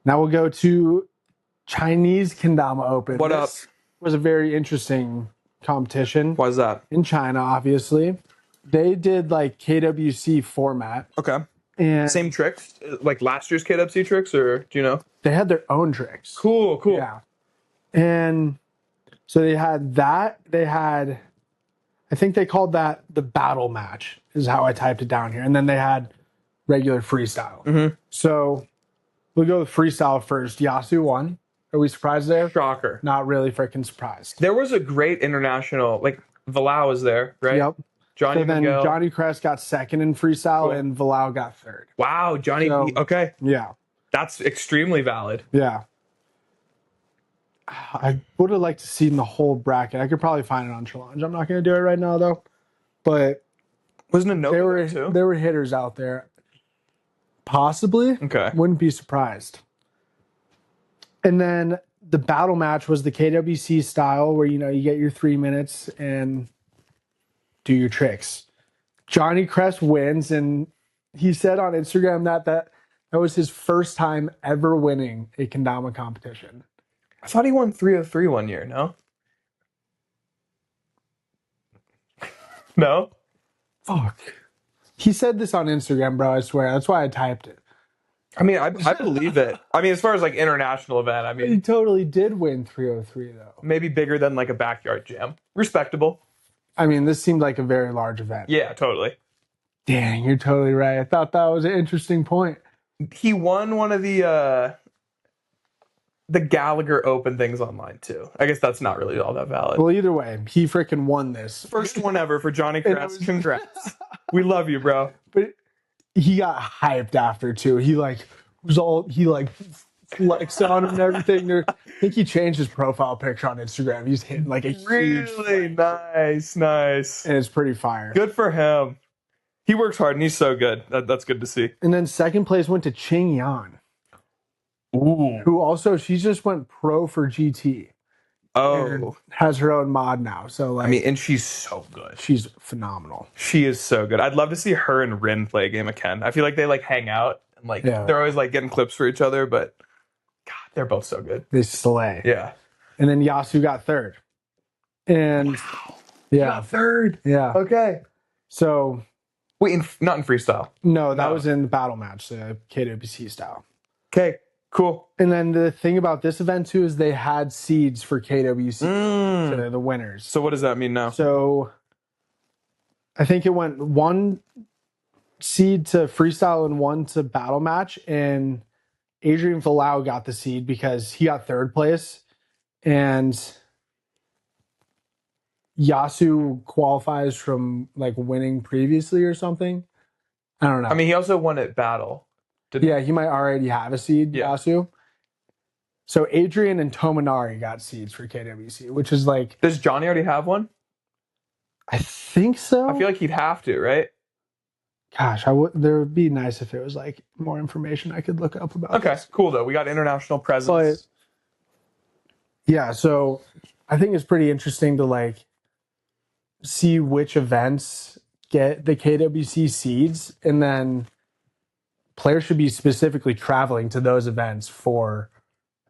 C: Now we'll go to Chinese Kendama Open.
B: What up?
C: Was a very interesting competition.
B: Why is that?
C: In China, obviously. They did like KWC format.
B: Okay.
C: And
B: same tricks, like last year's KWC tricks, or do you know?
C: They had their own tricks.
B: Cool.
C: Yeah. And so they had that. They had, I think they called that the battle match, is how I typed it down here. And then they had regular freestyle.
B: Mm-hmm.
C: So we'll go with freestyle first. Yasu won. Are we surprised there?
B: Shocker.
C: Not really freaking surprised.
B: There was a great international, like Valau was there, right?
C: Yep.
B: Johnny
C: So then
B: Miguel.
C: Johnny Crest got second in freestyle,
B: Cool.
C: and Valau got third.
B: Wow, Johnny.
C: So-
B: Okay,
C: Yeah.
B: that's extremely valid.
C: Yeah. I would have liked to see the whole bracket. I could probably find it on Challenge. I'm not going to do it right now, though. But
B: Wasn't a note
C: there were
B: too?
C: there were hitters out there. Possibly.
B: Okay.
C: Wouldn't be surprised. And then the battle match was the KWC style where, you get your 3 minutes and do your tricks. Johnny Crest wins, and he said on Instagram that was his first time ever winning a Kendama competition.
B: I thought he won 303 one year. No. No.
C: Fuck. He said this on Instagram, bro. I swear. That's why I typed it.
B: I mean, I believe it. I mean, as far as like international event, I
C: He
B: mean,
C: totally did win 303, though.
B: maybe bigger than like a backyard jam. Respectable.
C: I mean, this seemed like a very large event.
B: Yeah, totally.
C: Dang, you're totally right. I thought that was an interesting point.
B: He won one of the Gallagher Open things online too. I guess that's not really all that valid.
C: Well, either way, he freaking won this.
B: First one ever for Johnny
C: And it
B: Crest.
C: was-
B: Congrats. We love you, bro.
C: But he got hyped after, too. He flexed on him and everything. I think he changed his profile picture on Instagram. He's hitting like a huge
B: Really nice.
C: and it's pretty fire.
B: Good for him. He works hard and he's so good. That's good to see.
C: And then second place went to Ching Yan,
B: Ooh.
C: who also, she just went pro for GT. And
B: Oh.
C: has her own mod now. So, like,
B: I mean, and she's so good.
C: she's phenomenal.
B: She is so good. I'd love to see her and Rin play a game of Ken. I feel like they like hang out and like
C: Yeah.
B: they're always like getting clips for each other, but God, they're both so good.
C: They slay.
B: Yeah.
C: And then Yasu got third. And yeah,
B: Third.
C: yeah.
B: Okay.
C: So
B: Wait, not in freestyle.
C: no, that
B: No.
C: was in the battle match, the KWC style.
B: Okay. Cool.
C: And then the thing about this event too is they had seeds for KWC to the winners.
B: So what does that mean now?
C: So I think it went 1 seed to freestyle and 1 to battle match, and Adrian Falau got the seed because he got 3rd place, and Yasu qualifies from like winning previously or something. I don't know.
B: I mean, he also won at battle.
C: Yeah, he might already have a seed,
B: Yeah.
C: Yasu. So Adrian and Tominari got seeds for KWC, which is like,
B: Does Johnny already have one?
C: I think so.
B: I feel like he'd have to, right?
C: Gosh, there would be nice if it was like more information I could look up about.
B: Okay,
C: this.
B: cool though. We got international presence.
C: But yeah, so I think it's pretty interesting to like see which events get the KWC seeds, and then players should be specifically traveling to those events for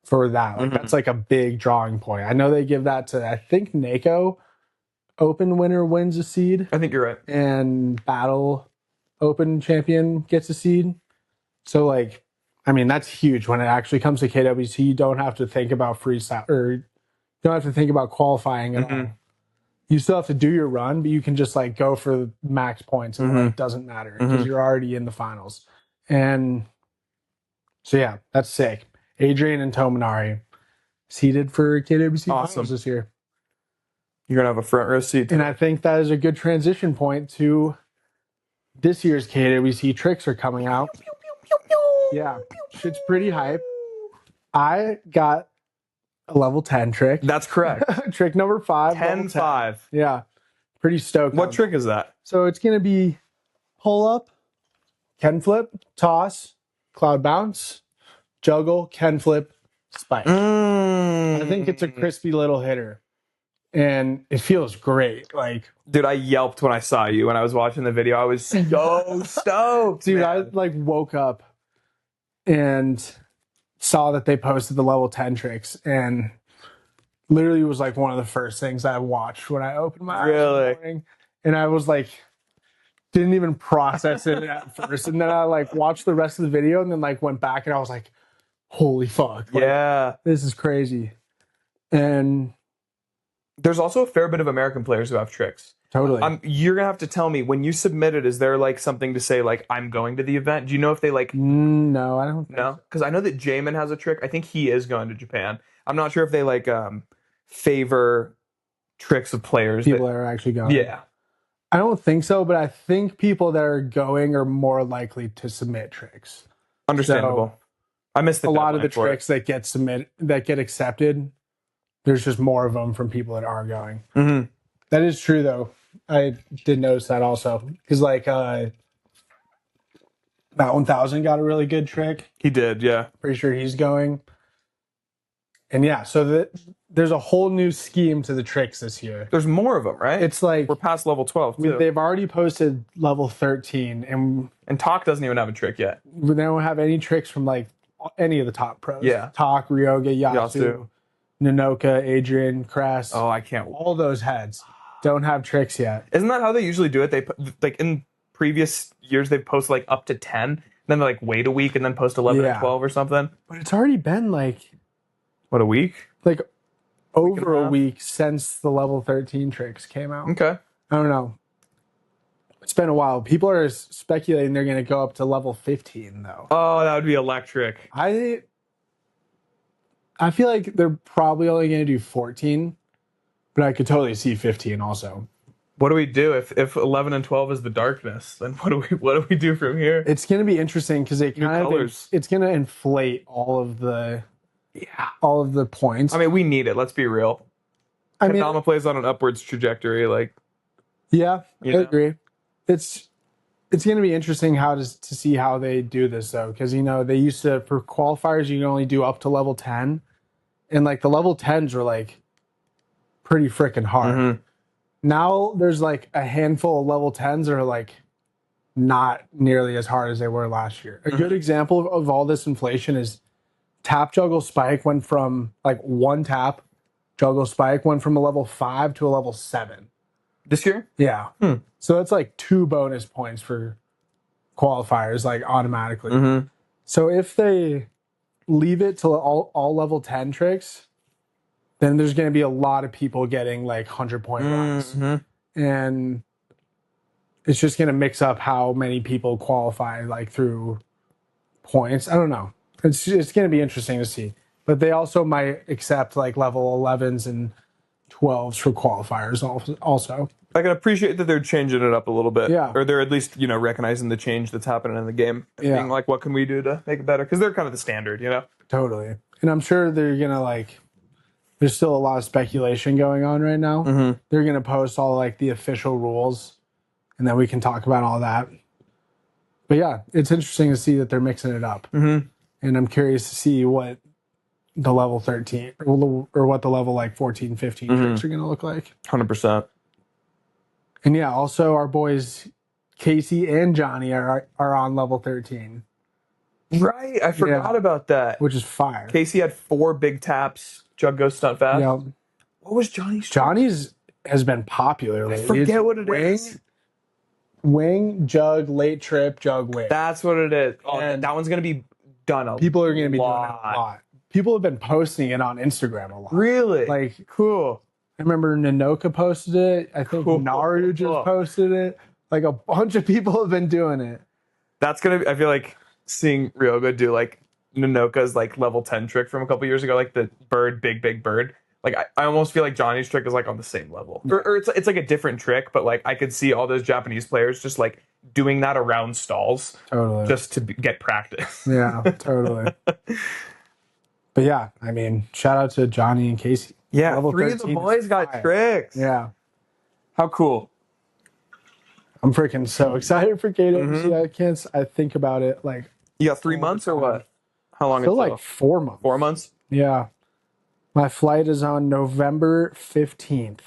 C: that. Like that's like a big drawing point. I know they give that to, I think, NACO Open winner wins a seed,
B: I think you're right.
C: and Battle Open champion gets a seed. So like, I mean, that's huge when it actually comes to KWC. You don't have to think about freestyle, or you don't have to think about qualifying at all. You still have to do your run, but you can just like go for max points, and it doesn't matter because you're already in the finals. And so yeah, that's sick. Adrian and Tominari seeded for KWC finals this year.
B: You're gonna have a front row seat.
C: And I think that is a good transition point to this year's KWC tricks are coming out. Yeah, shit's pretty hype. I got a level 10 trick.
B: That's correct.
C: Trick number 5.
B: 10-5.
C: Yeah, pretty stoked.
B: What trick is that?
C: So it's going to be pull up, Ken flip, toss, cloud bounce, juggle, Ken flip, spike. I think it's a crispy little hitter. And it feels great. Like,
B: dude, I yelped when I saw you when I was watching the video. I was so stoked.
C: Dude,
B: man.
C: I like woke up and saw that they posted the level 10 tricks, and literally was like one of the first things I watched when I opened my eyes in the morning. And I was like, didn't even process it at first. And then I like watched the rest of the video and then like went back and I was like, holy fuck. Like,
B: yeah.
C: This is crazy. And
B: there's also a fair bit of American players who have tricks.
C: Totally.
B: You're going to have to tell me, when you submit it, is there like something to say like, I'm going to the event? Do you know if they like...
C: No, I don't think
B: No? Because I know that Jamin has a trick. I think he is going to Japan. I'm not sure if they like favor tricks of players.
C: People that are actually going.
B: Yeah.
C: I don't think so, but I think people that are going are more likely to submit tricks.
B: Understandable.
C: So,
B: I missed
C: a lot of the tricks that get accepted. There's just more of them from people that are going.
B: Mm-hmm.
C: That is true, though. I did notice that also. Because, like, Matt 1000 got a really good trick.
B: He did, yeah.
C: Pretty sure he's going. And, yeah, so there's a whole new scheme to the tricks this year.
B: There's more of them, right?
C: It's like...
B: We're past level 12, too.
C: They've already posted level 13. And
B: Talk doesn't even have a trick yet.
C: They don't have any tricks from, like, any of the top pros.
B: Yeah.
C: Talk, Ryoga, Yasu. Nanoka, Adrian, Kress.
B: Oh, I can't.
C: All those heads don't have tricks yet.
B: Isn't that how they usually do it? They like in previous years they've posted like up to 10, then they like wait a week and then post 11 or 12 or something.
C: But it's already been like
B: what, a week?
C: Like over a week since the level 13 tricks came out.
B: Okay.
C: I don't know. It's been a while. People are speculating they're going to go up to level 15 though.
B: Oh, that would be electric.
C: I feel like they're probably only going to do 14, but I could totally see 15 also.
B: What do we do if 11 and 12 is the darkness? Then what do we do from here?
C: It's going to be interesting because it's going to inflate all of the points.
B: I mean, we need it. Let's be real. Kendama plays on an upwards trajectory. Like,
C: yeah, I agree. It's going to be interesting to see how they do this though, because they used to, for qualifiers you can only do up to level 10. And like the level 10s were like pretty freaking hard. Mm-hmm. Now there's like a handful of level 10s that are like not nearly as hard as they were last year. A good example of all this inflation is tap juggle spike went from like one tap juggle spike went from a level 5 to a level 7.
B: This year?
C: Yeah. So that's like 2 bonus points for qualifiers, like automatically. Mm-hmm. So if they leave it till all level 10 tricks, then there's going to be a lot of people getting like 100-point runs. And it's just going to mix up how many people qualify like through points. I don't know. It's going to be interesting to see. But they also might accept like level 11s and 12s for qualifiers also.
B: I can appreciate that they're changing it up a little bit.
C: Yeah.
B: Or they're at least, recognizing the change that's happening in the game.
C: Yeah.
B: Being like, what can we do to make it better? Because they're kind of the standard,
C: Totally. And I'm sure they're going to like, there's still a lot of speculation going on right now. They're going to post all like the official rules and then we can talk about all that. But yeah, it's interesting to see that they're mixing it up. And I'm curious to see what the level 13 or what the level like 14, 15 tricks are going to look like.
B: 100%.
C: And yeah, also our boys Casey and Johnny are on level 13.
B: Right. I forgot about that.
C: Which is fire.
B: Casey had 4 big taps. Jug goes stunt fast.
C: Yeah.
B: What was Johnny's?
C: Johnny's has been popular lately.
B: I forget what it is.
C: Wing, jug, late trip, jug, wing.
B: That's what it is. Oh,
C: And
B: that one's going to be done a lot.
C: People are going to be doing it a lot. People have been posting it on Instagram a lot.
B: Really?
C: Like,
B: cool.
C: I remember Nanoka posted it. I think Naru just posted it. Like a bunch of people have been doing it.
B: That's going to be, I feel like seeing Ryoga do like Nanoka's like level 10 trick from a couple years ago, like the bird, big bird. Like I almost feel like Johnny's trick is like on the same level. Or it's like a different trick, but like I could see all those Japanese players just like doing that around stalls.
C: Totally.
B: Just to get practice.
C: Yeah, totally. But yeah, I mean, shout out to Johnny and Casey.
B: Yeah,
C: level
B: 3 of the boys got tricks.
C: Yeah.
B: How cool.
C: I'm freaking so excited for KWC. I think about it like.
B: You got 3 months or what? How long?
C: Still like 4 months.
B: 4 months?
C: Yeah. My flight is on November 15th.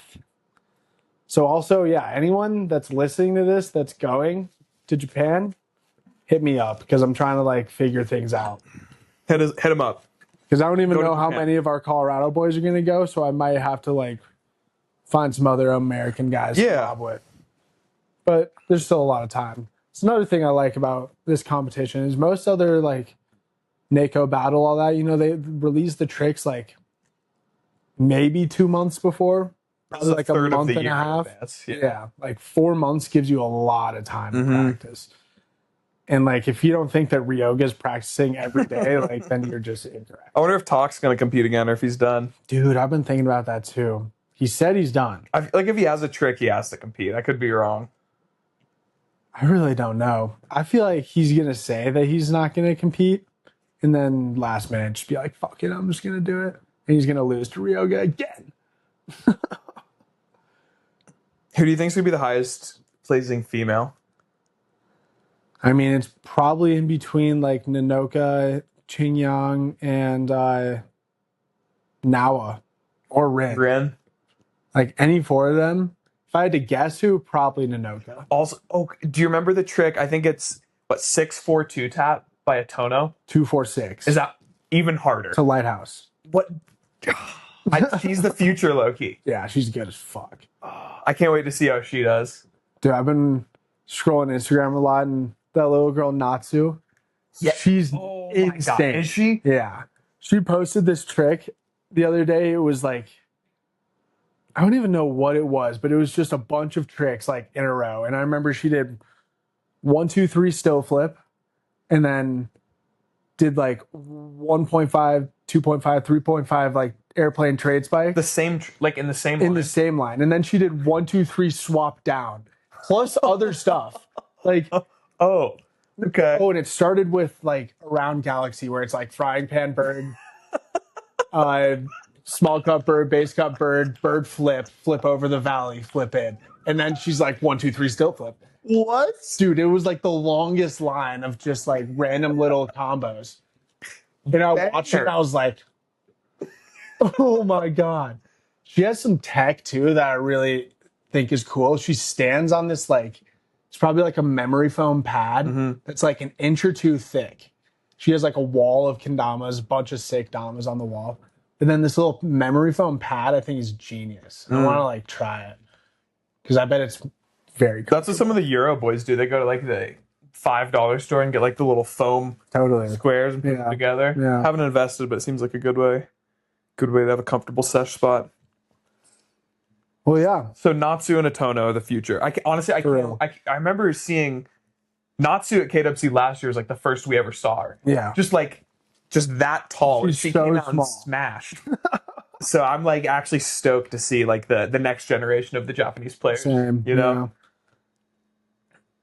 C: So also, yeah, anyone that's listening to this that's going to Japan, hit me up because I'm trying to like figure things out.
B: Hit him up.
C: Because I don't even know how many of our Colorado boys are going to go, so I might have to like find some other American guys to job with. But there's still a lot of time. It's another thing I like about this competition is most other like NACO battle, all that, they release the tricks like maybe 2 months before. Probably like a month and a half. Yeah, like 4 months gives you a lot of time to practice. And like if you don't think that Ryoga's practicing every day, like then you're just incorrect.
B: I wonder if Talk's going to compete again or if he's done.
C: Dude, I've been thinking about that too. He said he's done.
B: I feel like if he has a trick, he has to compete. I could be wrong.
C: I really don't know. I feel like he's going to say that he's not going to compete. And then last minute just be like, fuck it, I'm just going to do it. And he's going to lose to Ryoga again.
B: Who do you think is going to be the highest placing female?
C: I mean, it's probably in between like Nanoka, Qingyang, and Nawa or Rin. Like any 4 of them. If I had to guess who, probably Nanoka.
B: Also, do you remember the trick? I think it's 6-4-2 tap by a Tono.
C: 2-4-6.
B: Is that even harder?
C: To Lighthouse.
B: What? She's the future Loki.
C: Yeah, she's good as fuck.
B: I can't wait to see how she does.
C: Dude, I've been scrolling Instagram a lot, and that little girl Natsu, she's insane.
B: God. Is she?
C: Yeah. She posted this trick the other day. It was like, I don't even know what it was, but it was just a bunch of tricks like in a row. And I remember she did 1, 2, 3 still flip, and then did like 1.5, 2.5, 3.5 like airplane trade spike.
B: The same, like in the same
C: in
B: line.
C: the same line. And then she did 1, 2, 3 swap down, plus other stuff. Like,
B: oh, okay.
C: Oh, and it started with like around Galaxy where it's like frying pan bird, small cup bird, base cup bird, bird flip over the valley, flip in. And then she's like 1, 2, 3 still flip.
B: What?
C: Dude, it was like the longest line of just like random little combos. And I watched it and I was like, oh my God. She has some tech too that I really think is cool. She stands on this like, it's probably like a memory foam pad that's like an inch or 2 thick. She has like a wall of kendamas, a bunch of sick damas on the wall. And then this little memory foam pad I think is genius. I want to like try it because I bet it's very cool.
B: That's what some of the Euro boys do. They go to like the $5 store and get like the little foam
C: Totally.
B: squares and put them together.
C: Yeah.
B: Haven't invested, but it seems like a good way to have a comfortable sesh spot.
C: Well, yeah.
B: So Natsu and Atono are the future. Honestly, I remember seeing Natsu at KWC last year was like the first we ever saw her.
C: Yeah.
B: Just that tall.
C: She's
B: She
C: so
B: came out
C: small.
B: and smashed. So I'm like actually stoked to see like the next generation of the Japanese players.
C: Same.
B: You know?
C: Yeah.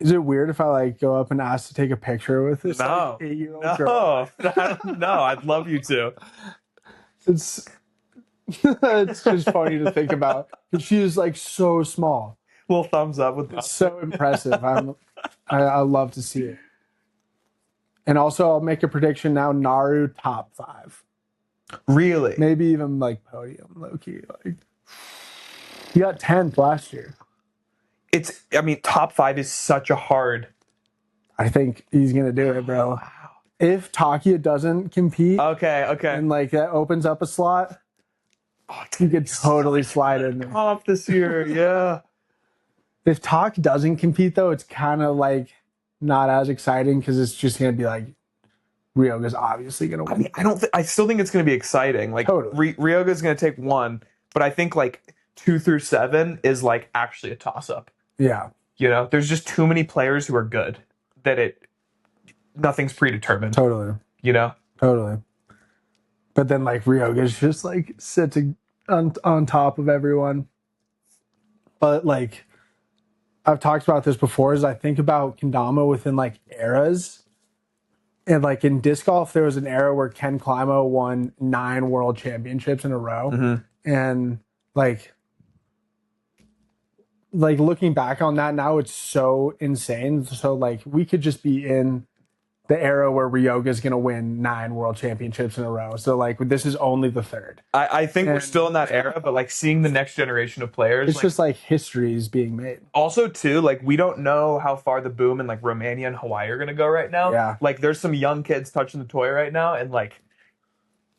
C: Is it weird if I like go up and ask to take a picture with this
B: No.
C: like, 8-year-old girl?
B: No, I'd love you to.
C: It's it's just funny to think about. She is like so small.
B: Little thumbs up with that.
C: It's so impressive. I love to see it. And also, I'll make a prediction now. Naru top 5,
B: Really?
C: maybe even like podium, low key. Like he got 10th last year.
B: Top 5 is such a hard.
C: I think he's gonna do it, bro. If Takia doesn't compete,
B: Okay.
C: and like that opens up a slot, he could totally slide in there.
B: Off this year, yeah.
C: If Talk doesn't compete, though, it's kind of like not as exciting because it's just gonna be like Ryoga's obviously gonna win.
B: I still think it's going to be exciting. Like
C: Totally.
B: Ryoga's going to take 1, but I think like 2 through 7 is like actually a toss up.
C: Yeah,
B: You know, there's just too many players who are good that nothing's predetermined.
C: totally.
B: You know,
C: But then like Ryoga's just like sitting on top of everyone. But like I've talked about this before, is I think about Kendama within like eras. And like in disc golf, there was an era where Ken Climo won 9 world championships in a row. And like looking back on that now, it's so insane. So like we could just be in the era where Ryoga's gonna win 9 world championships in a row. So like this is only the 3rd.
B: I think we're still in that era, but like seeing the next generation of players,
C: It's just like history is being made.
B: also too, like we don't know how far the boom in like Romania and Hawaii are gonna go right now.
C: Yeah.
B: Like there's some young kids touching the toy right now, and like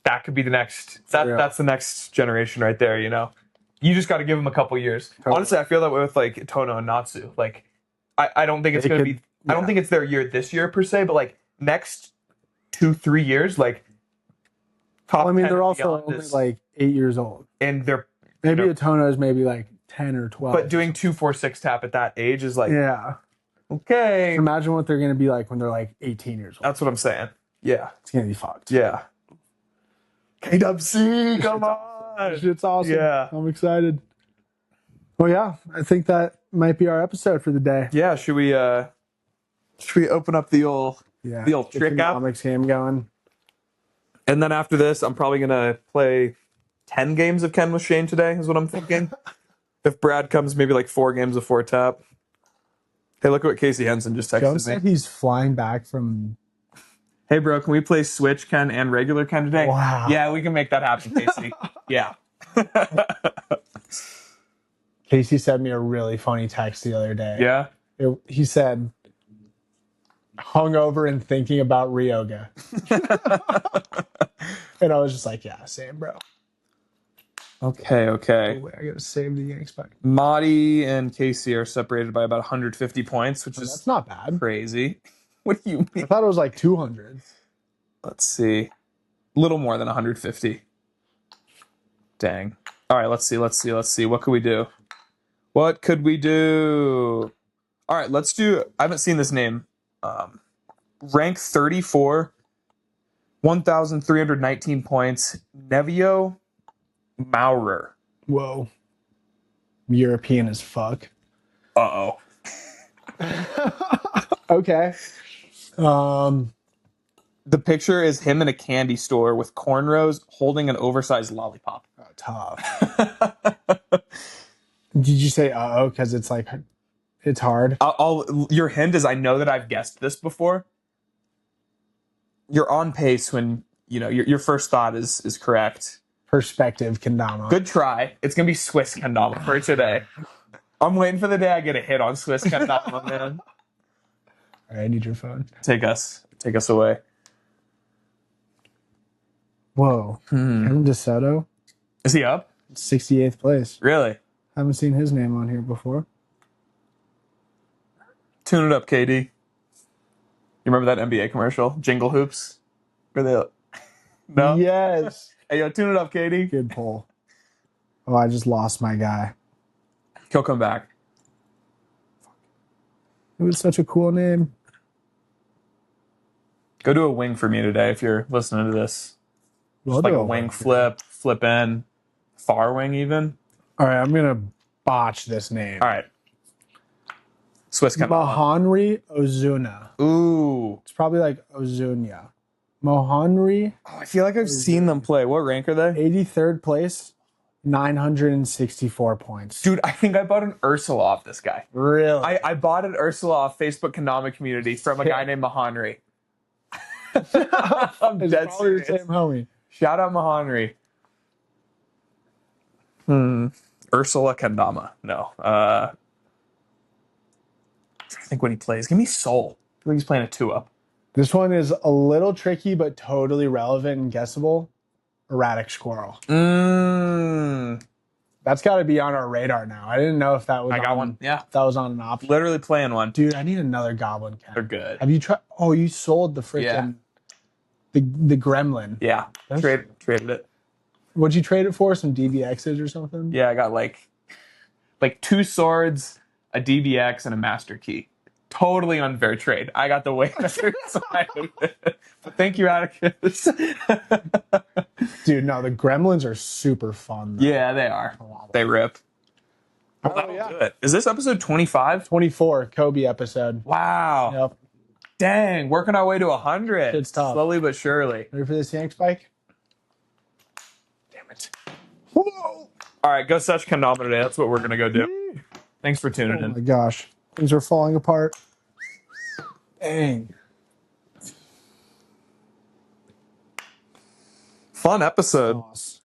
B: that could be the next. That's the next generation right there. You know, you just got to give them a couple years.
C: Totally.
B: Honestly, I feel that way with like Tono and Natsu. Like I don't think it's gonna be. I don't think it's their year this year per se, but like next 2-3 years, like top.
C: Well, I mean,
B: 10
C: they're
B: and
C: also
B: beyond
C: only
B: is-
C: like 8 years old.
B: and they're
C: Maybe Atono is maybe like 10 or 12.
B: but doing 2-4-6 tap at that age is like
C: yeah.
B: okay.
C: Imagine what they're going to be like when they're like 18 years old.
B: That's what I'm saying. Yeah,
C: It's going to be fucked.
B: yeah. KWC, come on.
C: Shit's awesome.
B: Yeah.
C: I'm excited. Well, yeah, I think that might be our episode for the day.
B: Yeah, should we open up the old
C: Yeah.
B: the old
C: Get
B: trick
C: the
B: app?
C: Nomics game going.
B: And then after this, I'm probably gonna play 10 games of Ken with Shane today, is what I'm thinking. If Brad comes, maybe like 4 games of 4 tap. Hey, look at what Casey Henson just
C: Jones
B: texted me.
C: said he's flying back from.
B: Hey, bro, can we play Switch Ken and regular Ken today?
C: Wow.
B: Yeah, we can make that happen, Casey. Yeah.
C: Casey sent me a really funny text the other day.
B: Yeah.
C: He said, hungover and thinking about Ryoga. And I was just like, yeah, same, bro.
B: Okay.
C: Wait, I gotta save the Yanks back.
B: Marty and Casey are separated by about 150 points, which is
C: That's not bad.
B: crazy. What do you mean?
C: I thought it was like 200.
B: Let's see. A little more than 150. Dang. All right, let's see. What could we do? All right, let's do. I haven't seen this name. Rank 34, 1,319 points. Nevio Maurer.
C: Whoa. European as fuck.
B: Uh-oh.
C: Okay.
B: The picture is him in a candy store with cornrows holding an oversized lollipop.
C: Oh, tough. Did you say uh-oh because it's like it's hard?
B: Your hint is I know that I've guessed this before. You're on pace when your first thought is correct.
C: Perspective Kendama.
B: Good try. It's gonna be Swiss Kendama for today. I'm waiting for the day I get a hit on Swiss Kendama, man.
C: All right, I need your phone.
B: Take us away.
C: Whoa. Kevin DeSoto,
B: Is he up?
C: 68th place.
B: Really?
C: Haven't seen his name on here before.
B: Tune it up, KD. You remember that NBA commercial, Jingle Hoops? Where they no?
C: Yes.
B: Hey, yo, tune it up, Katie.
C: Good pull. Oh, I just lost my guy.
B: He'll come back.
C: It was such a cool name.
B: Go do a wing for me today if you're listening to this.
C: We'll
B: Just like
C: do
B: a wing flip, flip in, far wing even.
C: All right, I'm gonna botch this name.
B: All right. Swiss Kendama.
C: Mohanri Ozuna.
B: Ooh.
C: It's probably like Ozunia. Mohanri,
B: Oh, I feel like I've seen them play. What rank are they?
C: 83rd place, 964 points.
B: Dude, I think I bought an Ursula off this guy.
C: Really?
B: I bought an Ursula off Facebook Kendama community from a guy named Mahanri. I'm
C: It's
B: dead
C: probably the
B: serious.
C: same homie.
B: Shout out Mahanri. Ursula Kendama. No. I think when he plays, give me Soul. I think he's playing a 2-up.
C: This one is a little tricky, but totally relevant and guessable. Erratic Squirrel. That's got to be on our radar now. I didn't know if that was
B: I got one. Yeah.
C: if that was on an option.
B: Literally playing one.
C: Dude, I need another Goblin Cat.
B: They're good.
C: Have you tried? Oh, you sold the freaking the Gremlin.
B: Yeah. Traded it.
C: What'd you trade it for? Some DBXs or something?
B: Yeah, I got like 2 swords, a DBX, and a master key. Totally unfair trade. I got the way better side of it. But thank you, Atticus.
C: Dude, no, the Gremlins are super fun. Though.
B: Yeah, they are. They rip. Well, that'll do it. Is this episode 25?
C: 24, Kobe episode.
B: Wow.
C: Yep.
B: Dang, working our way to 100.
C: It's tough.
B: Slowly but surely.
C: Ready for this yank spike?
B: Damn it. Whoa. All right, go search Kendama today. That's what we're going to go do. Thanks for tuning
C: Oh
B: in.
C: my gosh. Things are falling apart. Dang.
B: Fun episode.
C: Sauce.